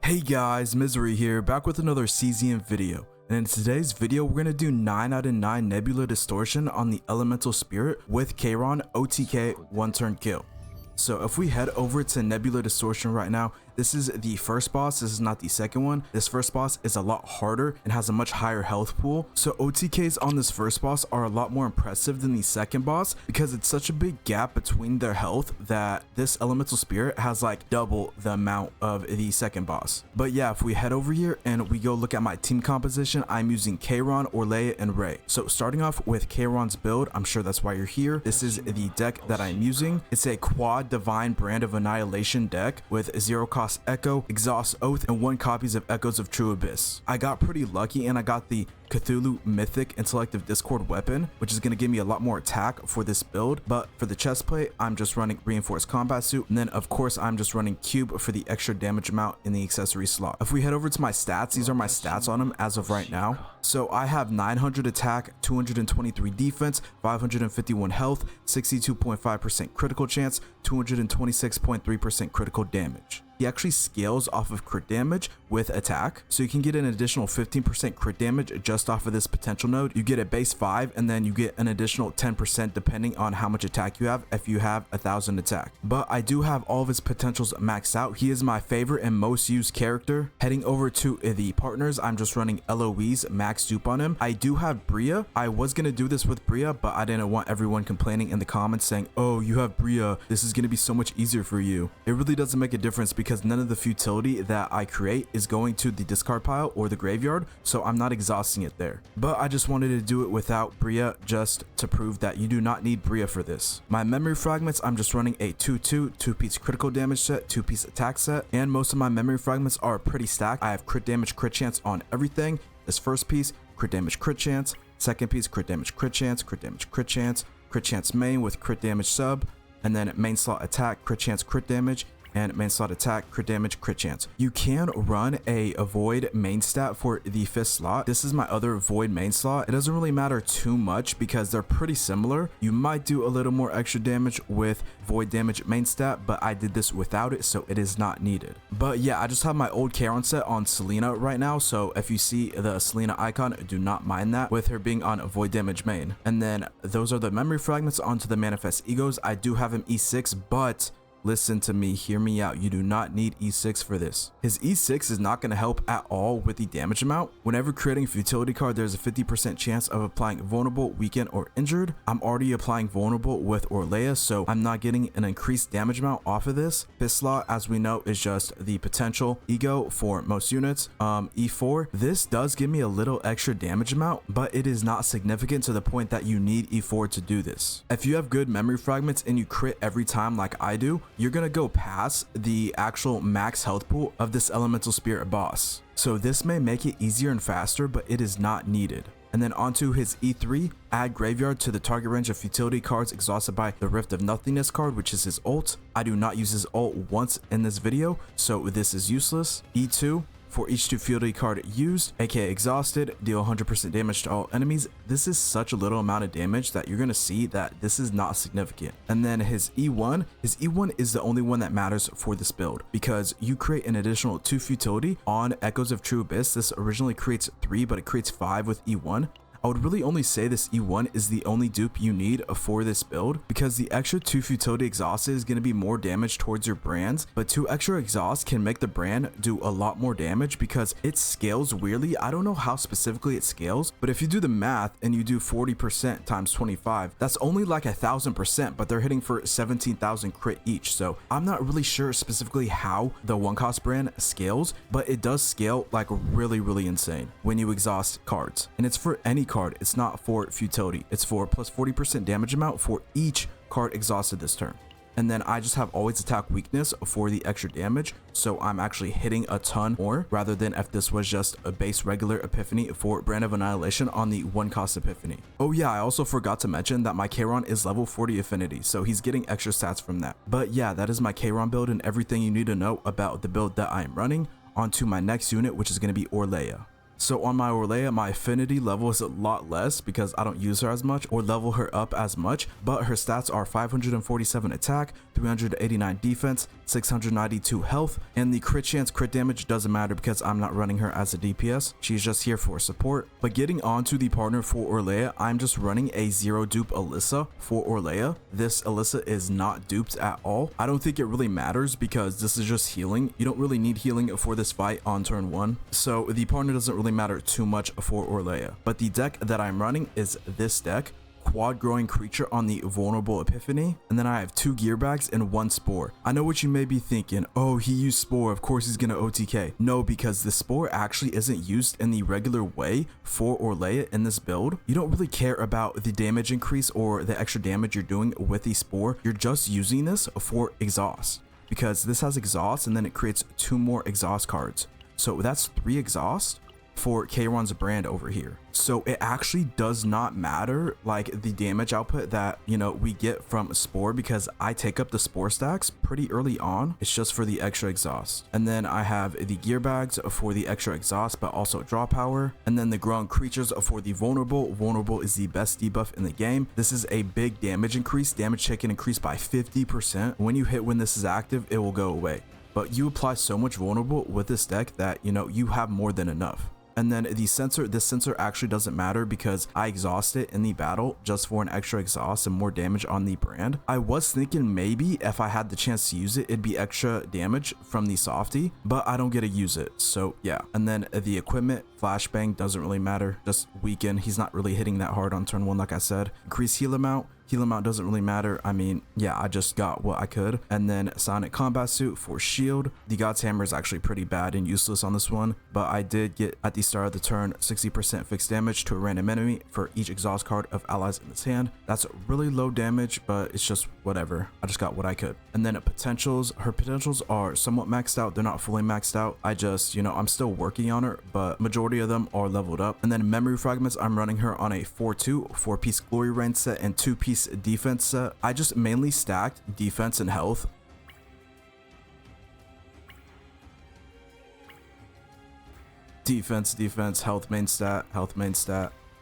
Hey guys, Misery here, back with another CZN video. And in today's video, we're going to do 9 out of 9 Nebula Distortion on the Elemental Spirit with Kayron OTK 1-turn kill. So if we head over to Nebula Distortion right now, this is the first boss, this is not the second one. This first boss is a lot harder and has a much higher health pool. So OTKs on this first boss are a lot more impressive than the second boss because it's such a big gap between their health that this Elemental Spirit has like double the amount of the second boss. But yeah, if we head over here and we go look at my team composition, I'm using Kayron, Orlea, and Rei. So starting off with Kayron's build, I'm sure that's why you're here. This is the deck that I'm using. It's a quad divine brand of annihilation deck with 0 cost Echo, Exhaust Oath, and 1 copies of Echoes of True Abyss. I got pretty lucky and I got the Cthulhu Mythic and Selective Discord weapon, which is going to give me a lot more attack for this build. But for the chest plate, I'm just running Reinforced Combat Suit, and then of course I'm just running Cube for the extra damage amount in the accessory slot. If we head over to my stats, these are my stats on them as of right now. So I have 900 attack, 223 defense, 551 health, 62.5% critical chance, 226.3% critical damage. He actually scales off of crit damage with attack, so you can get an additional 15% crit damage just off of this potential node. You get a base 5 and then you get an additional 10% depending on how much attack you have if you have 1000 attack. But I do have all of his potentials maxed out. He is my favorite and most used character. Heading over to the partners, I'm just running LOE's max dupe on him. I do have Bria. I was going to do this with Bria, but I didn't want everyone complaining in the comments saying, oh, you have Bria, this is going to be so much easier for you. It really doesn't make a difference because none of the futility that I create is going to the discard pile or the graveyard, so I'm not exhausting it there. But I just wanted to do it without Bria just to prove that you do not need Bria for this. My memory fragments, I'm just running a 2/2 2-piece critical damage set, 2-piece attack set, and most of my memory fragments are pretty stacked. I have crit damage, crit chance on everything. This first piece, crit damage, crit chance. Second piece, crit damage, crit chance, crit damage, crit chance, crit chance main with crit damage sub, and then main slot attack, crit chance, crit damage, and main slot attack, crit damage, crit chance. You can run a void main stat for the 5th slot. This is my other void main slot. It doesn't really matter too much because they're pretty similar. You might do a little more extra damage with void damage main stat, but I did this without it, so it is not needed. But yeah, I just have my old Kayron set on Selena right now, so if you see the Selena icon, do not mind that with her being on void damage main. And then those are the memory fragments onto the manifest egos. I do have him E6, but listen to me, hear me out. You do not need E6 for this. His E6 is not going to help at all with the damage amount. Whenever creating a futility card, there's a 50% chance of applying vulnerable, weakened, or injured. I'm already applying vulnerable with Orlea, so I'm not getting an increased damage amount off of this. 5th slot, as we know, is just the potential ego for most units. E4, this does give me a little extra damage amount, but it is not significant to the point that you need E4 to do this. If you have good memory fragments and you crit every time like I do, you're gonna go past the actual max health pool of this Elemental Spirit boss. So this may make it easier and faster, but it is not needed. And then onto his E3, add graveyard to the target range of futility cards exhausted by the Rift of Nothingness card, which is his ult. I do not use his ult once in this video, so this is useless. E2, for each futility card used, aka exhausted, deal 100% damage to all enemies. This is such a little amount of damage that you're going to see that this is not significant. And then his E1 is the only one that matters for this build because you create an additional 2 futility on Echoes of True Abyss. This originally creates 3, but it creates 5 with E1. I would really only say this E1 is the only dupe you need for this build because the extra 2 futility exhausted is going to be more damage towards your brands, but 2 extra exhaust can make the brand do a lot more damage because it scales weirdly. I don't know how specifically it scales, but if you do the math and you do 40% times 25, that's only like 1000%, but they're hitting for 17,000 crit each. So I'm not really sure specifically how the 1 cost brand scales, but it does scale like really insane when you exhaust cards, and it's for any card. It's not for futility. It's for plus 40% damage amount for each card exhausted this turn. And then I just have always attack weakness for the extra damage, so I'm actually hitting a ton more rather than if this was just a base regular epiphany for Brand of Annihilation on the 1-cost epiphany. Oh yeah, I also forgot to mention that my Kayron is level 40 affinity, so he's getting extra stats from that. But yeah, that is my Kayron build and everything you need to know about the build that I am running. On to my next unit, which is going to be Orlea. So on my Orlea, my affinity level is a lot less because I don't use her as much or level her up as much, but her stats are 547 attack, 389 defense, 692 health, and the crit chance crit damage doesn't matter because I'm not running her as a DPS. She's just here for support. But getting on to the partner for Orlea, I'm just running a 0 dupe Alyssa for Orlea. This Alyssa is not duped at all. I don't think it really matters because this is just healing. You don't really need healing for this fight on turn 1. So the partner doesn't really matter too much for Orlea. But the deck that I'm running is this deck. Quad growing creature on the vulnerable epiphany, and then I have 2 gear bags and 1 spore. I know what you may be thinking, oh, he used spore, of course he's gonna OTK. No, because the spore actually isn't used in the regular way for Orlea in this build. You don't really care about the damage increase or the extra damage you're doing with the spore. You're just using this for exhaust because this has exhaust and then it creates 2 more exhaust cards. So that's 3 exhaust for Kayron's brand over here. So it actually does not matter like the damage output that, you know, we get from spore because I take up the spore stacks pretty early on. It's just for the extra exhaust. And then I have the gear bags for the extra exhaust but also draw power, and then the grown creatures for the vulnerable. Vulnerable is the best debuff in the game. This is a big damage increase. Damage taken increased by 50%. When you hit when this is active, it will go away, but you apply so much vulnerable with this deck that, you know, you have more than enough. And then the sensor, this sensor actually doesn't matter because I exhaust it in the battle just for an extra exhaust and more damage on the brand. I was thinking maybe if I had the chance to use it, it'd be extra damage from the softie, but I don't get to use it. So yeah. And then the equipment, flashbang doesn't really matter, just weaken. He's not really hitting that hard on turn 1 like I said. Increase heal amount. Heal amount doesn't really matter. I mean, yeah, I just got what I could. And then Sonic Combat Suit for shield. The God's Hammer is actually pretty bad and useless on this one, but I did get at the start of the turn 60% fixed damage to a random enemy for each exhaust card of allies in this hand. That's really low damage, but it's just whatever. I just got what I could. And then potentials. Her potentials are somewhat maxed out. They're not fully maxed out. I just, you know, I'm still working on her, but majority of them are leveled up. And then memory fragments, I'm running her on a 4-2, 4-piece glory range set and 2-piece defense set. I just mainly stacked defense and health. Defense, health main stat,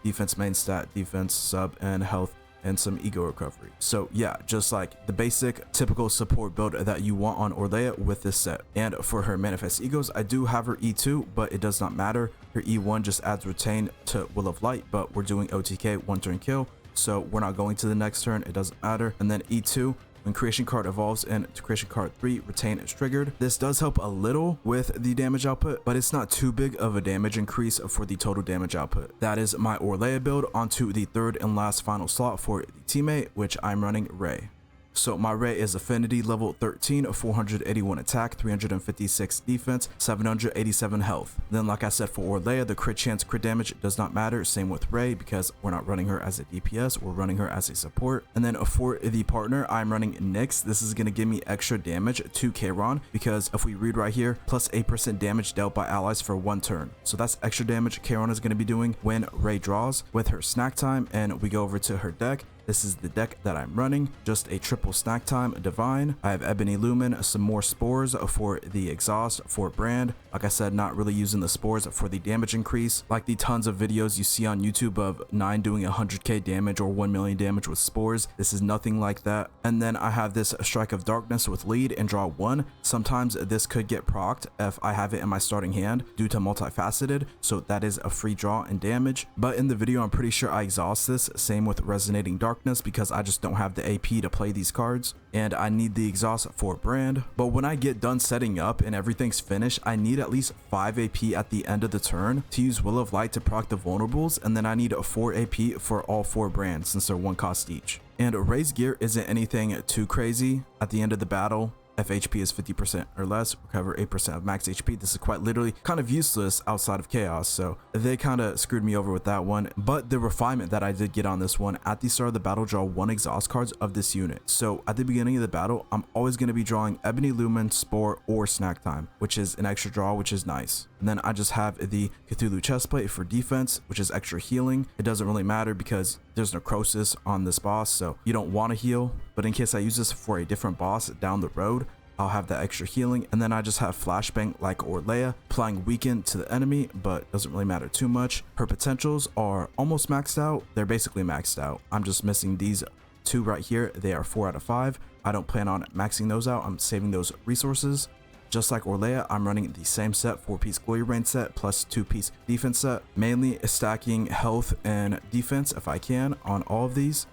defense main stat, defense sub, and health and some ego recovery. So yeah, just like the basic typical support build that you want on Orlea with this set. And for her manifest egos, I do have her E2, but it does not matter. Her E1 just adds retain to Will of Light, but we're doing OTK 1 turn kill, so we're not going to the next turn. It doesn't matter. And then E2, when creation card evolves into creation card 3, retain is triggered. This does help a little with the damage output, but it's not too big of a damage increase for the total damage output. That is my Orlea build. Onto the third and last final slot for the teammate, which I'm running Rei. So my Rei is affinity level 13, 481 attack, 356 defense, 787 health. Then like I said for Orlea, the crit chance crit damage does not matter. Same with Rei because we're not running her as a DPS, we're running her as a support. And then for the partner, I'm running Nyx. This is going to give me extra damage to Kayron because if we read right here, plus 8% damage dealt by allies for 1 turn. So that's extra damage Kayron is going to be doing when Rei draws with her snack time. And we go over to her deck. This is the deck that I'm running, just a triple snack time divine. I have Ebony Lumen, some more spores for the exhaust for brand. Like I said, not really using the spores for the damage increase, like the tons of videos you see on YouTube of 9 doing 100k damage or 1 million damage with spores. This is nothing like that. And then I have this Strike of Darkness with lead and draw 1. Sometimes this could get procced if I have it in my starting hand due to multifaceted, so that is a free draw and damage. But in the video, I'm pretty sure I exhaust this. Same with Resonating Darkness because I just don't have the AP to play these cards and I need the exhaust for brand. But when I get done setting up and everything's finished, I need at least 5 AP at the end of the turn to use Will of Light to proc the vulnerables, and then I need 4 AP for all 4 brands since they're 1 cost each. And Rei's gear isn't anything too crazy at the end of the battle. FHP is 50% or less, recover 8% of max HP. This is quite literally kind of useless outside of chaos, so they kind of screwed me over with that one. But the refinement that I did get on this one, at the start of the battle, draw 1 exhaust cards of this unit. So at the beginning of the battle, I'm always going to be drawing Ebony Lumen, Spore, or Snack Time, which is an extra draw, which is nice. And then I just have the Cthulhu Chestplate for defense, which is extra healing. It doesn't really matter because there's necrosis on this boss, so you don't want to heal. But in case I use this for a different boss down the road, I'll have that extra healing. And then I just have Flashbang like Orlea, applying weaken to the enemy, but doesn't really matter too much. Her potentials are almost maxed out. They're basically maxed out. I'm just missing these 2 right here. They are 4 out of 5. I don't plan on maxing those out. I'm saving those resources. Just like Orlea, I'm running the same set, 4-piece Glory Rain set plus 2-piece defense set, mainly stacking health and defense if I can on all of these.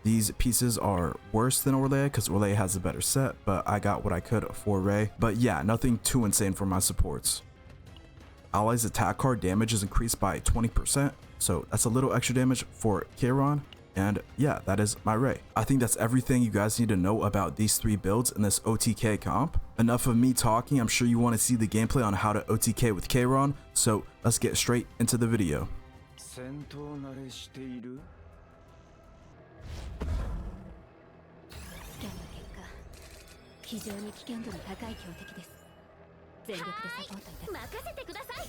These pieces are worse than Orlea because Orlea has a better set, but I got what I could for Rei. But yeah, nothing too insane for my supports. Allies attack card damage is increased by 20%, so that's a little extra damage for Kayron. And yeah, that is my Rei. I think that's everything you guys need to know about these 3 builds in this OTK comp. Enough of me talking. I'm sure you want to see the gameplay on how to OTK with Kayron, so let's get straight into the video. 非常に危険度の高い強敵です。全力でサポートいた任せてください。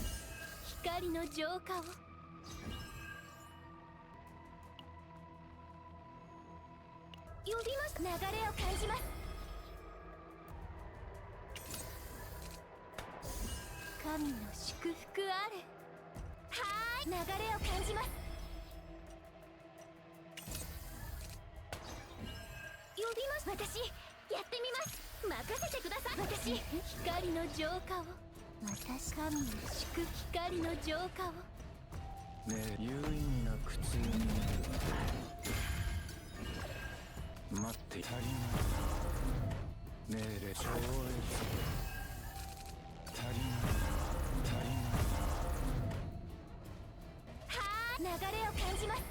光の浄化を呼びます。流れを感じます。神の祝福あれ。はーい、流れを感じます。呼びます。私やってみます。任せてください。私光の浄化を。私神の祝光の浄化を。ねえ、有意義な苦痛になる。待って足りない。命令超越。足りないはあ、流れを感じます。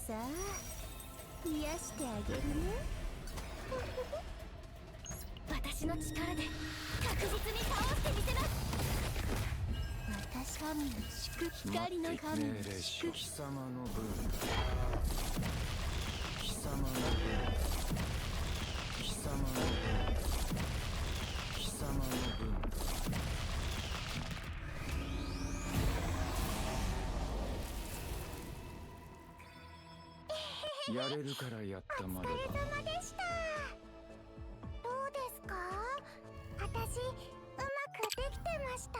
さあ癒してあげるね。私の力で確実に倒してみせます。私神の祝光の神の祝貴様の分貴様の分貴様の分貴様の分やれるからやったまでは。お疲れ様でした。どうですか？私うまくできてました？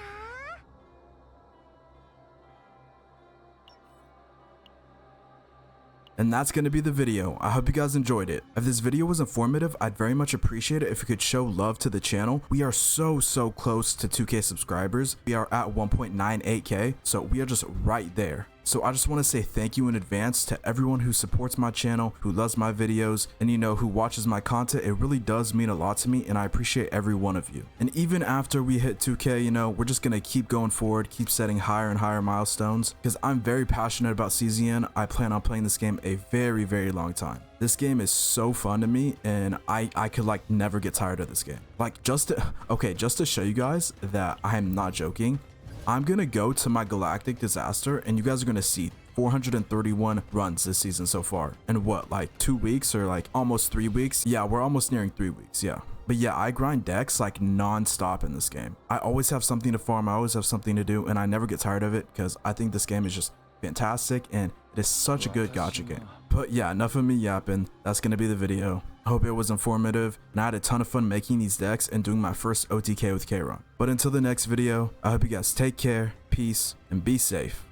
And that's going to be the video. I hope you guys enjoyed it. If this video was informative, I'd very much appreciate it if you could show love to the channel. We are so close to 2K subscribers. We are at 1.98K, so we are just right there. So I just want to say thank you in advance to everyone who supports my channel, who loves my videos, and who watches my content. It really does mean a lot to me, and I appreciate every one of you. And even after we hit 2K, we're just going to keep going forward, keep setting higher and higher milestones, because I'm very passionate about CZN. I plan on playing this game a very long time. This game is so fun to me, and I could never get tired of this game. Just to show you guys that I am not joking, I'm gonna go to my galactic disaster and you guys are gonna see 431 runs this season so far. And what, 2 weeks or almost 3 weeks? Yeah, we're almost nearing 3 weeks, yeah. But yeah, I grind decks non-stop in this game. I always have something to farm, I always have something to do, and I never get tired of it because I think this game is just fantastic and it is such a good gacha game. But yeah, enough of me yapping. That's gonna be the video. I hope it was informative, and I had a ton of fun making these decks and doing my first OTK with Kayron. But until the next video, I hope you guys take care, peace, and be safe.